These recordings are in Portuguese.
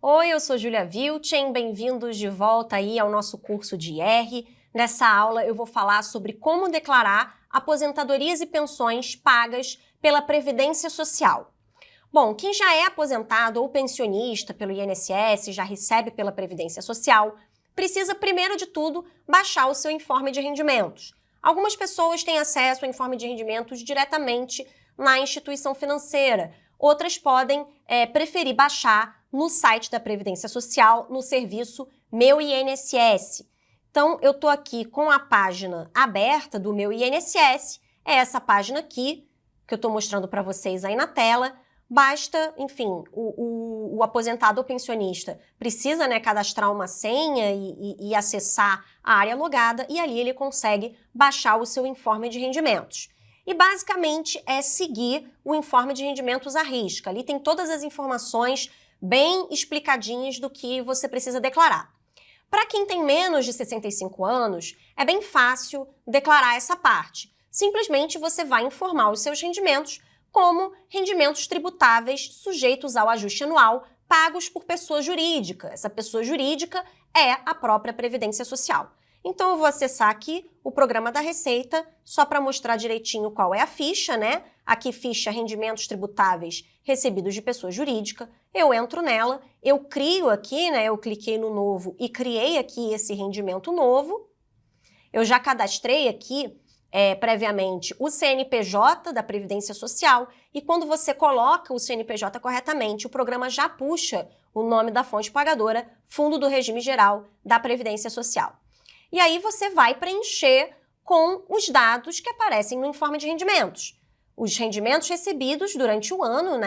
Oi, eu sou Júlia Vilchen, bem-vindos de volta aí ao nosso curso de IR. Nessa aula eu vou falar sobre como declarar aposentadorias e pensões pagas pela Previdência Social. Bom, quem já é aposentado ou pensionista pelo INSS, já recebe pela Previdência Social, precisa, primeiro de tudo, baixar o seu informe de rendimentos. Algumas pessoas têm acesso ao informe de rendimentos diretamente na instituição financeira. Outras podem preferir baixar no site da Previdência Social, no serviço Meu INSS. Então, eu estou aqui com a página aberta do Meu INSS, é essa página aqui, que eu estou mostrando para vocês aí na tela. Basta, enfim, o aposentado ou pensionista precisa, cadastrar uma senha e acessar a área logada, e ali ele consegue baixar o seu informe de rendimentos. E basicamente é seguir o informe de rendimentos à risca. Ali tem todas as informações bem explicadinhas do que você precisa declarar. Para quem tem menos de 65 anos, é bem fácil declarar essa parte. Simplesmente você vai informar os seus rendimentos como rendimentos tributáveis sujeitos ao ajuste anual pagos por pessoa jurídica. Essa pessoa jurídica é a própria Previdência Social. Então eu vou acessar aqui o programa da Receita, só para mostrar direitinho qual é a ficha, Aqui ficha rendimentos tributáveis recebidos de pessoa jurídica. Eu entro nela, eu crio aqui, Eu cliquei no novo e criei aqui esse rendimento novo. Eu já cadastrei aqui previamente o CNPJ da Previdência Social, e quando você coloca o CNPJ corretamente, o programa já puxa o nome da fonte pagadora, Fundo do Regime Geral da Previdência Social. E aí você vai preencher com os dados que aparecem no informe de rendimentos. Os rendimentos recebidos durante o ano,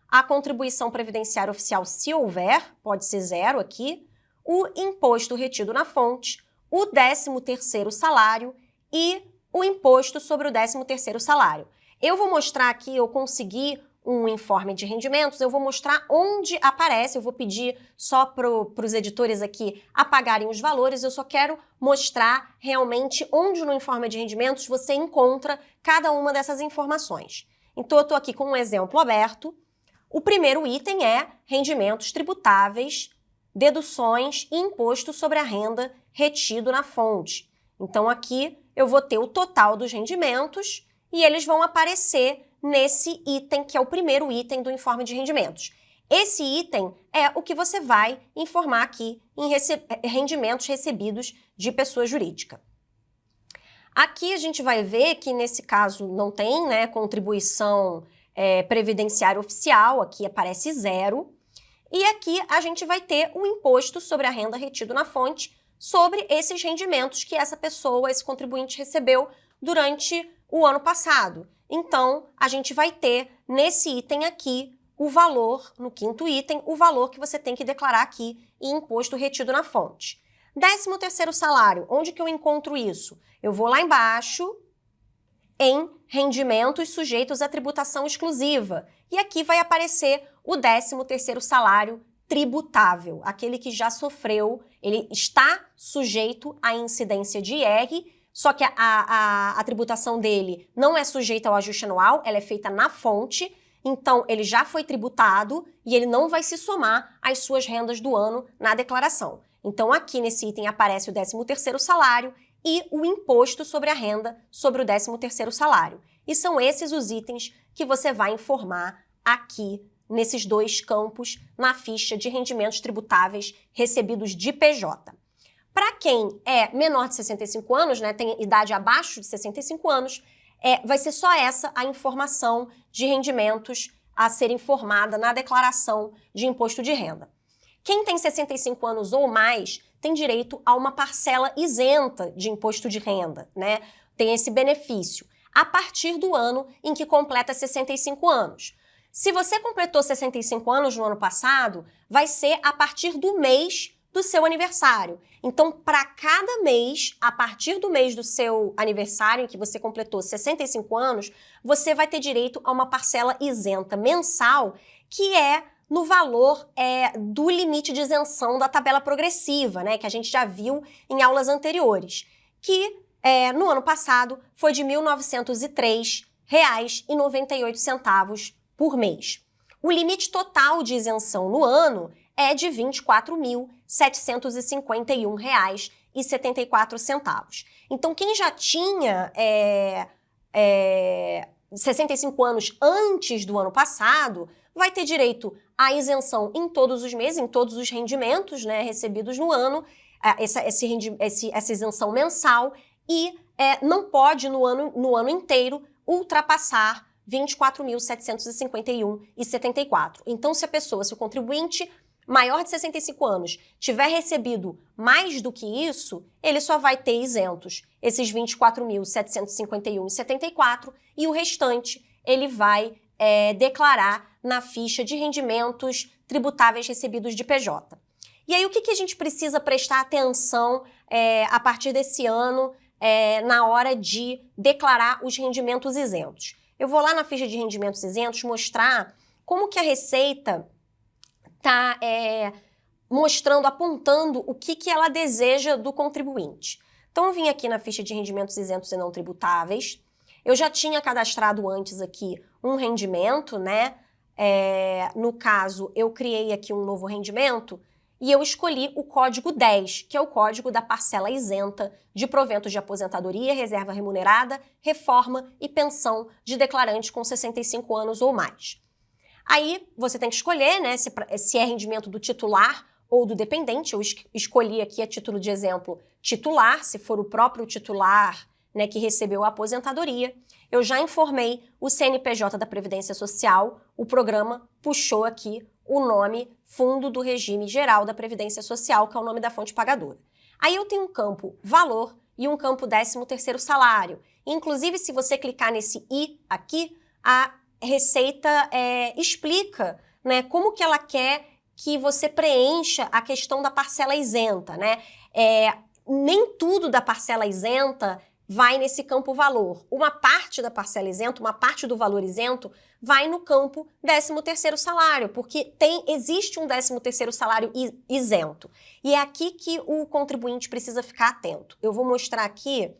A contribuição previdenciária oficial, se houver, pode ser 0 aqui, o imposto retido na fonte, o 13º salário e o imposto sobre o 13º salário. Eu vou mostrar aqui, eu consegui um informe de rendimentos, eu vou mostrar onde aparece, eu vou pedir só para os editores aqui apagarem os valores, eu só quero mostrar realmente onde no informe de rendimentos você encontra cada uma dessas informações. Então eu estou aqui com um exemplo aberto. O primeiro item é rendimentos tributáveis, deduções e imposto sobre a renda retido na fonte. Então aqui eu vou ter o total dos rendimentos e eles vão aparecer nesse item, que é o primeiro item do informe de rendimentos. Esse item é o que você vai informar aqui em rendimentos recebidos de pessoa jurídica. Aqui a gente vai ver que nesse caso não tem, contribuição previdenciária oficial, aqui aparece 0. E aqui a gente vai ter o imposto sobre a renda retido na fonte sobre esses rendimentos que essa pessoa, esse contribuinte recebeu durante o ano passado. Então, a gente vai ter nesse item aqui o valor, no quinto item, o valor que você tem que declarar aqui em imposto retido na fonte. 13º salário, onde que eu encontro isso? Eu vou lá embaixo em rendimentos sujeitos à tributação exclusiva. E aqui vai aparecer o 13º salário tributável, aquele que já sofreu, ele está sujeito à incidência de IR, só que a tributação dele não é sujeita ao ajuste anual, ela é feita na fonte, então ele já foi tributado e ele não vai se somar às suas rendas do ano na declaração. Então aqui nesse item aparece o 13º salário e o imposto sobre a renda sobre o 13º salário. E são esses os itens que você vai informar aqui nesses dois campos na ficha de rendimentos tributáveis recebidos de PJ. Para quem é menor de 65 anos, tem idade abaixo de 65 anos, vai ser só essa a informação de rendimentos a ser informada na declaração de imposto de renda. Quem tem 65 anos ou mais tem direito a uma parcela isenta de imposto de renda, Tem esse benefício a partir do ano em que completa 65 anos. Se você completou 65 anos no ano passado, vai ser a partir do mês do seu aniversário. Então, para cada mês, a partir do mês do seu aniversário, em que você completou 65 anos, você vai ter direito a uma parcela isenta mensal, que é no valor do limite de isenção da tabela progressiva, que a gente já viu em aulas anteriores, que no ano passado foi de R$ 1.903,98 por mês. O limite total de isenção no ano é de R$ 24.751,74. Então, quem já tinha 65 anos antes do ano passado vai ter direito à isenção em todos os meses, em todos os rendimentos, né, recebidos no ano, essa isenção mensal, e não pode, no ano inteiro, ultrapassar R$ 24.751,74. Então, se o contribuinte maior de 65 anos tiver recebido mais do que isso, ele só vai ter isentos esses R$ 24.751,74 e o restante ele vai declarar na ficha de rendimentos tributáveis recebidos de PJ. E aí, o que a gente precisa prestar atenção a partir desse ano na hora de declarar os rendimentos isentos? Eu vou lá na ficha de rendimentos isentos mostrar como que a Receita está mostrando, apontando o que ela deseja do contribuinte. Então, eu vim aqui na ficha de rendimentos isentos e não tributáveis. Eu já tinha cadastrado antes aqui um rendimento, né? No caso, eu criei aqui um novo rendimento e eu escolhi o código 10, que é o código da parcela isenta de proventos de aposentadoria, reserva remunerada, reforma e pensão de declarante com 65 anos ou mais. Aí você tem que escolher, né, se é rendimento do titular ou do dependente. Eu escolhi aqui, a título de exemplo, titular, se for o próprio titular, né, que recebeu a aposentadoria. Eu já informei o CNPJ da Previdência Social, o programa puxou aqui o nome Fundo do Regime Geral da Previdência Social, que é o nome da fonte pagadora. Aí eu tenho um campo valor e um campo 13º salário. Inclusive, se você clicar nesse I aqui, a Receita explica, né, como que ela quer que você preencha a questão da parcela isenta, né? Nem tudo da parcela isenta vai nesse campo valor. Uma parte da parcela isenta, uma parte do valor isento, vai no campo 13º salário, porque existe um 13º salário isento. E é aqui que o contribuinte precisa ficar atento. Eu vou mostrar aqui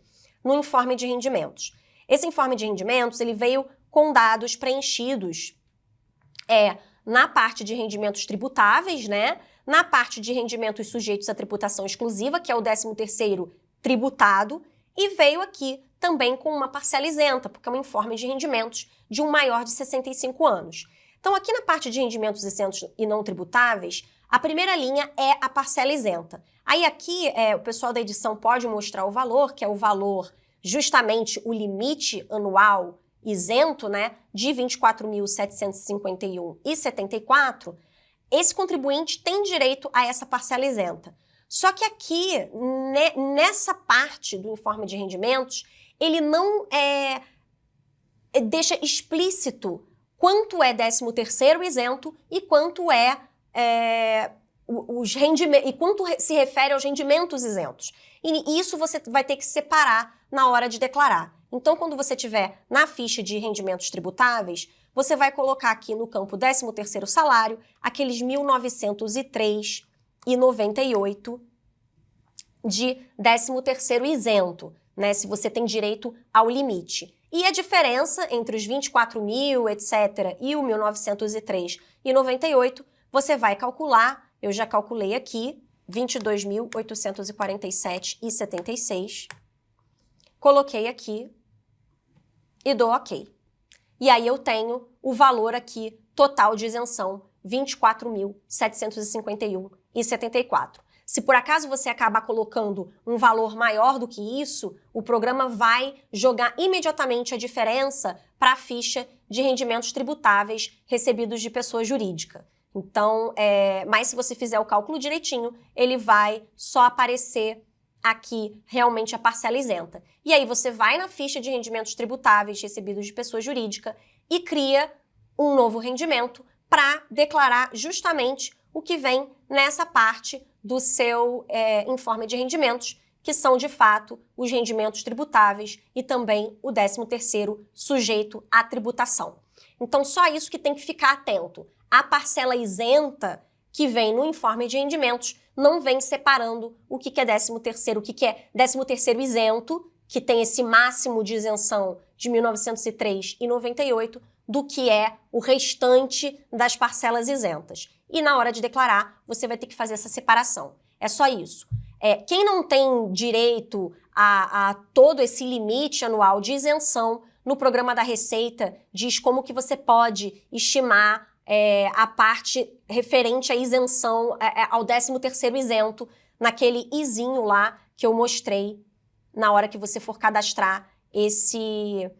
no informe de rendimentos. Esse informe de rendimentos, ele veio com dados preenchidos na parte de rendimentos tributáveis, né? Na parte de rendimentos sujeitos à tributação exclusiva, que é o 13º tributado, e veio aqui também com uma parcela isenta, porque é um informe de rendimentos de um maior de 65 anos. Então, aqui na parte de rendimentos isentos e não tributáveis, a primeira linha é a parcela isenta. Aí aqui, o pessoal da edição pode mostrar o valor, que é o valor, justamente o limite anual isento, né, de R$ 24.751,74, esse contribuinte tem direito a essa parcela isenta. Só que aqui, nessa parte do informe de rendimentos, ele não deixa explícito quanto é 13º isento e quanto e quanto se refere aos rendimentos isentos. E isso você vai ter que separar na hora de declarar. Então, quando você tiver na ficha de rendimentos tributáveis, você vai colocar aqui no campo 13º salário aqueles R$ 1.903,98 de 13º isento, né, se você tem direito ao limite. E a diferença entre os 24.000, etc., e o 1.903,98, você vai calcular, eu já calculei aqui, 22.847,76, coloquei aqui e dou OK. E aí eu tenho o valor aqui total de isenção, R$ 24.751,74. Se por acaso você acabar colocando um valor maior do que isso, o programa vai jogar imediatamente a diferença para a ficha de rendimentos tributáveis recebidos de pessoa jurídica. Então, mas se você fizer o cálculo direitinho, ele vai só aparecer aqui realmente a parcela isenta. E aí você vai na ficha de rendimentos tributáveis recebidos de pessoa jurídica e cria um novo rendimento para declarar justamente o que vem nessa parte do seu informe de rendimentos, que são, de fato, os rendimentos tributáveis e também o 13º sujeito à tributação. Então, só isso que tem que ficar atento. A parcela isenta que vem no informe de rendimentos não vem separando o que é 13º, o que é 13º isento, que tem esse máximo de isenção de R$ 1.903,98, do que é o restante das parcelas isentas. E na hora de declarar, você vai ter que fazer essa separação. É só isso. Quem não tem direito a todo esse limite anual de isenção, no programa da Receita diz como que você pode estimar a parte referente à isenção, ao 13º isento, naquele izinho lá que eu mostrei na hora que você for cadastrar esse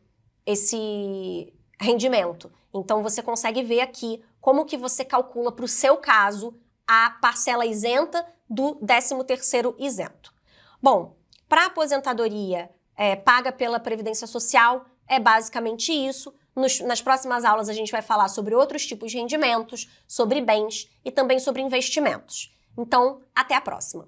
rendimento. Então, você consegue ver aqui como que você calcula para o seu caso a parcela isenta do 13º isento. Bom, para a aposentadoria paga pela Previdência Social, é basicamente isso. Nas próximas aulas a gente vai falar sobre outros tipos de rendimentos, sobre bens e também sobre investimentos. Então, até a próxima!